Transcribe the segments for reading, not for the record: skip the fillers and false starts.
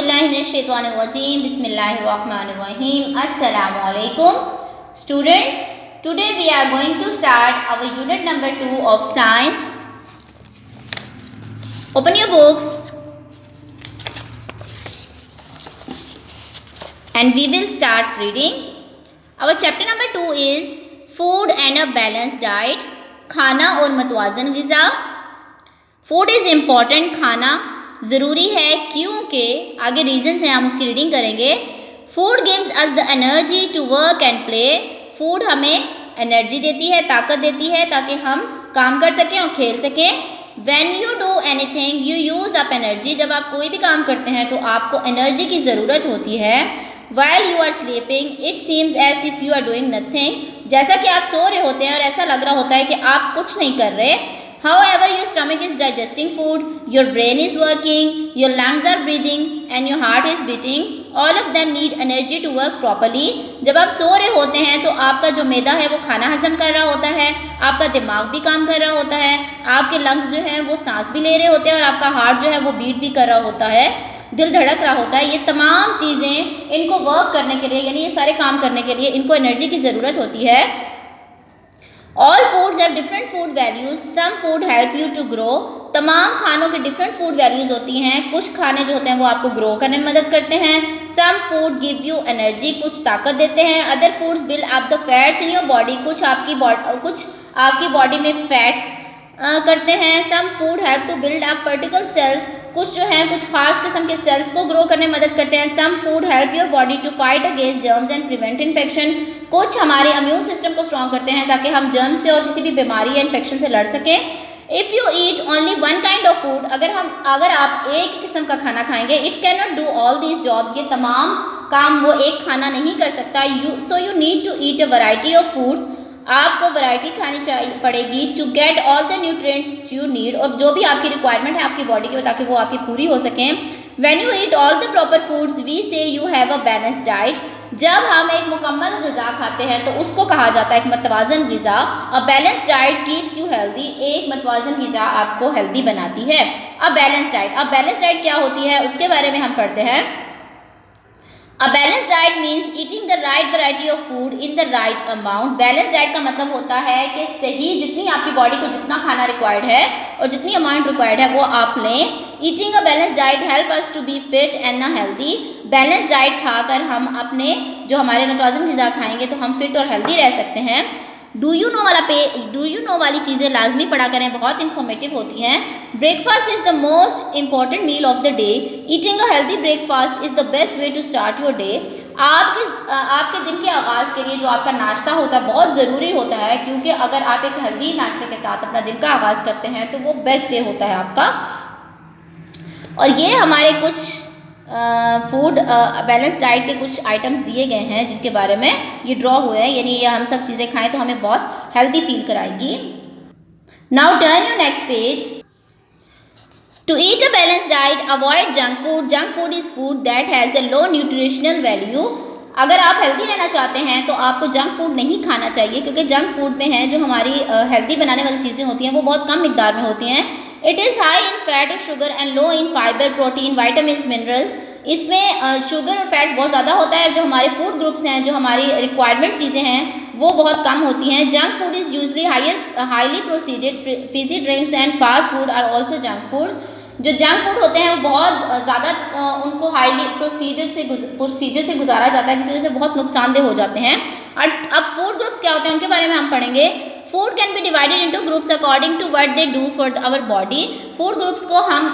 Auzubillahiminash-shaytanir-rajim. Bismillahir-rahmanir-rahim. Assalamualaikum. Students, today we are going to start our unit number 2 of science. Open your books and we will start reading. Our chapter number 2 is food and a balanced diet. खाना और मतवाज़न ग़िज़ा. Food is important. खाना ज़रूरी है क्योंकि आगे reasons हैं, हम उसकी रीडिंग करेंगे. Food gives us the energy to work and play. Food हमें एनर्जी देती है, ताकत देती है ताकि हम काम कर सकें और खेल सकें. When you do anything you use up energy. जब आप कोई भी काम करते हैं तो आपको एनर्जी की ज़रूरत होती है. While you are sleeping it seems as if you are doing nothing. जैसा कि आप सो रहे होते हैं और ऐसा लग रहा होता है कि आप कुछ नहीं कर रहे. However, your stomach is digesting food, your brain is working, your lungs are breathing and your heart is beating. All of them need energy to work properly. जब आप सो रहे होते हैं तो आपका जो मैदा है वो खाना हजम कर रहा होता है, आपका दिमाग भी काम कर रहा होता है, आपके लंग्स जो हैं वो सांस भी ले रहे होते हैं और आपका हार्ट जो है वो बीट भी कर रहा होता है, दिल धड़क रहा होता है. ये तमाम चीज़ें इनको वर्क करने के लिए, यानी ये सारे काम करने के लिए इनको एनर्जी की ज़रूरत होती है. All foods have different food values. Some food help you to grow. तमाम खानों के डिफरेंट फूड वैल्यूज़ होती हैं. कुछ खाने जो होते हैं वो आपको ग्रो करने में मदद करते हैं. Some food give you energy. कुछ ताकत देते हैं. Other foods build up the fats in your body. कुछ आपकी बॉडी में फैट्स करते हैं. Some food help to build up particle cells. कुछ जो हैं कुछ खास किस्म के सेल्स को ग्रो करने में मदद करते हैं. Some food help your body to fight against germs and prevent infection. कुछ हमारे इम्यून सिस्टम को स्ट्रॉन्ग करते हैं ताकि हम जर्म से और किसी भी बीमारी या इन्फेक्शन से लड़ सकें. If you eat only one kind of food, अगर आप एक ही किस्म का खाना खाएंगे, it can not do all these jobs. ये तमाम काम वो एक खाना नहीं कर सकता. So you need to eat a variety of foods. आपको वैरायटी खानी चाहिए पड़ेगी to get all the nutrients you need. और जो भी आपकी रिक्वायरमेंट है आपकी बॉडी की ताकि वो आपकी पूरी हो सकें. When you eat all the proper foods we say you have a balanced diet. जब हम एक मुकम्मल ग़िज़ा खाते हैं तो उसको कहा जाता है एक मतवाज़न ग़िज़ा. अ balanced diet keeps you healthy. एक मतवाज़न ग़िज़ा आपको हेल्दी बनाती है. अ बैलेंस्ड डाइट क्या होती है उसके बारे में हम पढ़ते हैं. A balanced diet means eating the right variety of food in the right amount. Balanced diet का मतलब होता है कि सही जितनी आपकी बॉडी को जितना खाना रिक्वायर्ड है और जितनी अमाउंट रिक्वायर्ड है वो आप लें. Eating a balanced diet help us to be fit and healthy. Balance diet खाकर हम अपने जो हमारे मतवाज़न ग़िज़ा खाएंगे तो हम फिट और हेल्दी रह सकते हैं. डू यू नो वाली चीज़ें लाजमी पढ़ा करें, बहुत इन्फॉर्मेटिव होती हैं. Breakfast is the most important meal of the day. Eating a healthy breakfast is the best way to start your day. आपके दिन के आगाज़ के लिए जो आपका नाश्ता होता है बहुत ज़रूरी होता है, क्योंकि अगर आप एक हेल्दी नाश्ते के साथ अपना दिन का आगाज़ करते हैं तो वो बेस्ट डे होता है आपका. और ये हमारे कुछ फूड बैलेंस डाइट के कुछ आइटम्स दिए गए हैं जिनके बारे में ये ड्रॉ हुए हैं, यानी ये हम सब चीज़ें खाएं तो हमें बहुत हेल्दी फील कराएंगी. Now turn your next page. To eat a balance diet avoid junk food. Junk food is food that has a low nutritional value. अगर आप हेल्दी रहना चाहते हैं तो आपको जंक फूड नहीं खाना चाहिए, क्योंकि जंक फूड में है जो हमारी हेल्दी बनाने वाली चीज़ें होती हैं वो बहुत कम मिकदार में होती हैं. It is high in fat और sugar and low in fibre, protein, vitamin, minerals. इसमें शुगर और फैट्स बहुत ज़्यादा होता है. जो हमारे फूड ग्रुप्स हैं, जो हमारी रिक्वायरमेंट चीज़ें हैं वो बहुत कम होती हैं. Junk food is usually highly proceeded. Fizzy drinks and fast food are also junk foods. जो जंक फूड होते हैं वो बहुत ज़्यादा उनको हाईली प्रोसीजर से गुजारा जाता है, जिसकी वजह से बहुत नुकसानदेह हो जाते हैं. अब फूड ग्रुप्स क्या होते हैं उनके बारे में हम पढ़ेंगे. Food can be divided into groups according to what they do for our body. Food groups को हम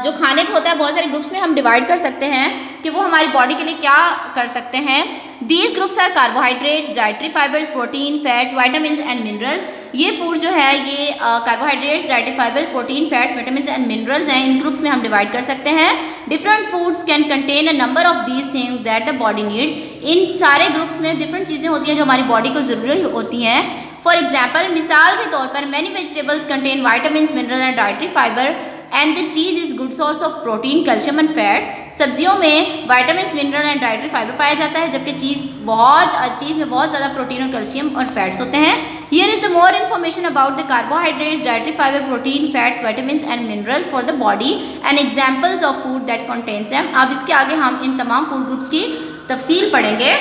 जो खाने को होता है बहुत सारे ग्रुप्स में हम डिवाइड कर सकते हैं कि वो हमारी बॉडी के लिए क्या कर सकते हैं. These groups are carbohydrates, dietary fibres, protein, fats, vitamin and minerals. ये फूड जो है ये carbohydrates, dietary fibre, protein, fats, vitamin and minerals हैं. इन ग्रुप्स में हम डिवाइड कर सकते हैं. Different foods can contain a number of these things that the body needs. इन सारे ग्रुप्स में डिफरेंट चीज़ें होती हैं जो हमारी बॉडी को ज़रूरी होती हैं. फॉर एग्जाम्पल, मिसाल के तौर पर many vegetables contain vitamin, mineral and dietary fibre and the cheese is good source of protein, calcium and fats. सब्जियों में vitamin, mineral and dietary fibre पाया जाता है, जबकि चीज़ में बहुत ज़्यादा प्रोटीन और कैल्शियम और फैट्स होते हैं. Here is the more information about the carbohydrates, dietary fiber, protein, fats, vitamins and minerals for the body and examples of food that contains them. अब इसके आगे हम इन तमाम फूड ग्रुप्स की तफसील पढ़ेंगे.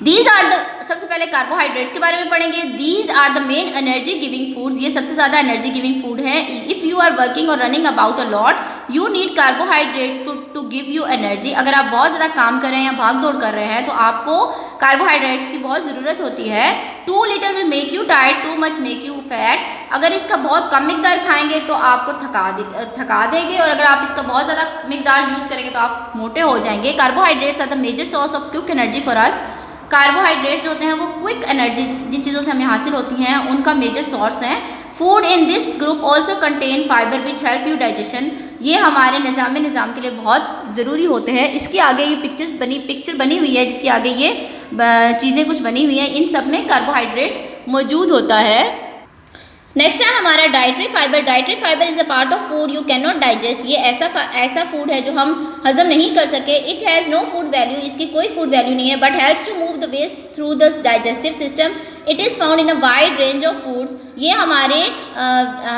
These are the, सबसे पहले कार्बोहाइड्रेट्स के बारे में पढ़ेंगे. These are the main energy giving foods. ये सबसे ज़्यादा एनर्जी गिविंग फूड है. If you are working or running about a lot, you need carbohydrates to give you energy. अगर आप बहुत ज़्यादा काम कर रहे हैं या भाग दौड़ कर रहे हैं तो आपको कार्बोहाइड्रेट्स की बहुत ज़रूरत होती है. Too little will make you tired, too much make you fat. अगर इसका बहुत कम मिकदार खाएंगे तो आपको थका देंगे और अगर आप इसका बहुत ज़्यादा मिकदार यूज़ करेंगे तो आप मोटे हो जाएंगे. Carbohydrates are the major source of quick energy for us. Carbohydrates जो होते हैं वो क्विक एनर्जी जिन चीज़ों से हमें हासिल होती हैं उनका मेजर सोर्स है. Food in this group also contain fibre which help you digestion. ये हमारे निज़ाम के लिए बहुत ज़रूरी होते हैं. इसके आगे ये पिक्चर बनी हुई है जिसके आगे ये चीज़ें कुछ बनी हुई हैं. इन सब में कार्बोहाइड्रेट्स मौजूद होता है. नेक्स्ट है हमारा dietary fibre. Dietary fibre is a part of food you can not digest. ये ऐसा फूड है जो हम हजम नहीं कर सके. It has no food value. इसकी कोई फूड वैल्यू नहीं है but helps to move the waste through the digestive system. It is found in a wide range of foods. ये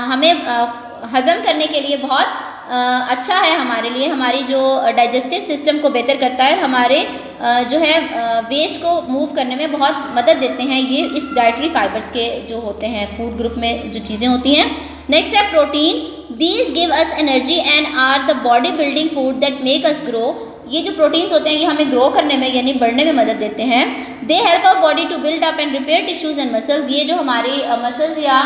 हमें हजम करने के लिए बहुत अच्छा है हमारे लिए. हमारी जो डाइजेस्टिव सिस्टम को बेहतर करता है. हमारे जो है वेस्ट को मूव करने में बहुत मदद देते हैं ये इस डाइटरी फाइबर्स के जो होते हैं फूड ग्रुप में जो चीज़ें होती हैं. नेक्स्ट है protein. These give us energy and are the body building food that make us grow. ये जो प्रोटीन्स होते हैं ये हमें ग्रो करने में यानी बढ़ने में मदद देते हैं. They help our body to build up and repair tissues and muscles. ये जो हमारे मसल्स या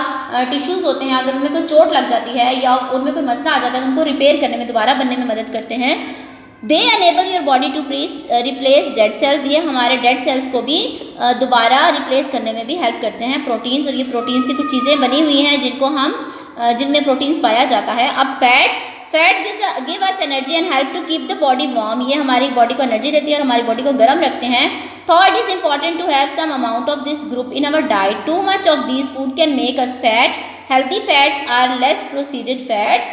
टिश्यूज़ होते हैं अगर उनमें कोई चोट लग जाती है या उनमें कोई मसला आ जाता है उनको रिपेयर करने में दोबारा बनने में मदद करते हैं. They enable your body to replace dead cells. ये हमारे डेड सेल्स को भी दोबारा रिप्लेस करने में भी हेल्प करते हैं प्रोटीन्स. और ये प्रोटीन्स की कुछ चीज़ें बनी हुई हैं जिनमें प्रोटीन्स पाया जाता है. अब fats give us energy and help to keep the body warm. ये हमारी बॉडी को एनर्जी देती है और हमारी बॉडी को गर्म रखते हैं. Thought is important to have some amount of this group in our diet. Too much of this food can make us fat. Healthy fats are less proceeded fats.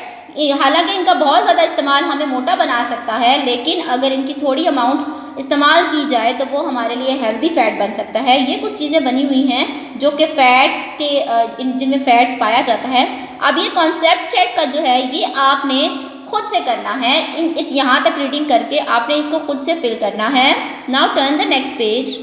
हालांकि इनका बहुत ज़्यादा इस्तेमाल हमें मोटा बना सकता है लेकिन अगर इनकी थोड़ी अमाउंट इस्तेमाल की जाए तो वो हमारे लिए हेल्दी फैट बन सकता है. ये कुछ चीज़ें बनी हुई हैं जो कि फैट्स के जिनमें फैट्स पाया जाता है. अब ये कॉन्सेप्ट चेक का जो है ये आपने खुद से करना है. यहाँ तक रीडिंग करके आपने इसको खुद से फिल करना है. Now turn the next page.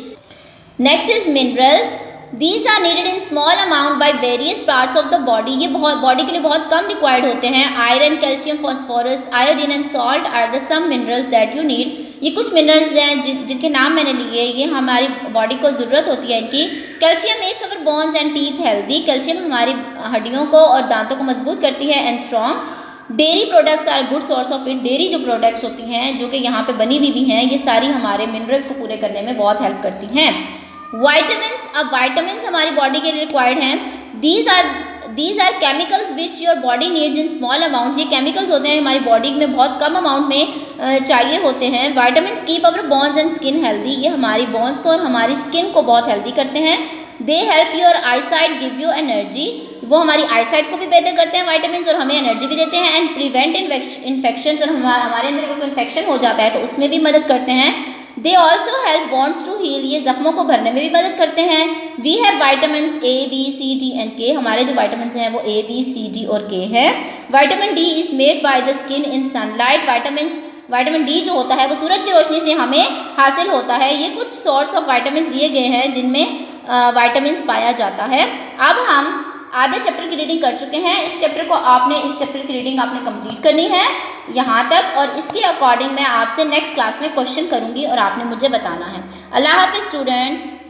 Next is minerals. These are needed in small amount by various parts of the body. ये बहुत बॉडी के लिए बहुत कम रिक्वायर्ड होते हैं. Iron, calcium, phosphorus, iodine and salt are the some minerals that you need. ये कुछ minerals हैं जिनके नाम मैंने लिए. ये हमारी बॉडी को ज़रूरत होती है इनकी. Calcium makes our bones and teeth healthy. Calcium हमारी हड्डियों को और दांतों को मजबूत करती है and strong. Dairy products are good source of it. Dairy जो प्रोडक्ट्स होती हैं जो कि यहाँ पे बनी हुई भी हैं ये सारी हमारे मिनरल्स को पूरे करने में बहुत हेल्प करती हैं. वाइटामिन्स. अब वाइटामिन्स हमारी बॉडी के लिए रिक्वायर्ड हैं. These are chemicals which your body needs in small amounts. ये केमिकल्स होते हैं हमारी बॉडी में बहुत कम अमाउंट में चाहिए होते हैं. Vitamins keep our bones and skin healthy. ये हमारी बोन्स को और हमारी स्किन को बहुत हेल्दी करते हैं. They help your I site give you energy. वो हमारी आई साइट को भी बेहतर करते हैं वाइटामिन्स और हमें एनर्जी भी देते हैं. And prevent infection. और हमारे अंदर अगर कोई इन्फेक्शन हो जाता है तो उसमें भी मदद करते हैं. They also help bonds to heal. ये जख्मों को भरने में भी मदद करते हैं. We have vitamins A, B, C, D and K. हमारे जो वाइटामिन्स हैं वो A, B, C, D और K है. Vitamin D is made by the skin in sunlight. Vitamin D जो होता है वो सूरज की रोशनी से हमें हासिल होता है. ये कुछ सोर्स ऑफ वाइटामिन दिए गए हैं जिनमें वाइटामिन पाया जाता है. अब हम आधे चैप्टर की रीडिंग कर चुके हैं. इस चैप्टर की रीडिंग आपने कंप्लीट करनी है यहाँ तक और इसके अकॉर्डिंग मैं आपसे नेक्स्ट क्लास में क्वेश्चन करूँगी और आपने मुझे बताना है. अल्लाह हाफ़िज़ स्टूडेंट्स.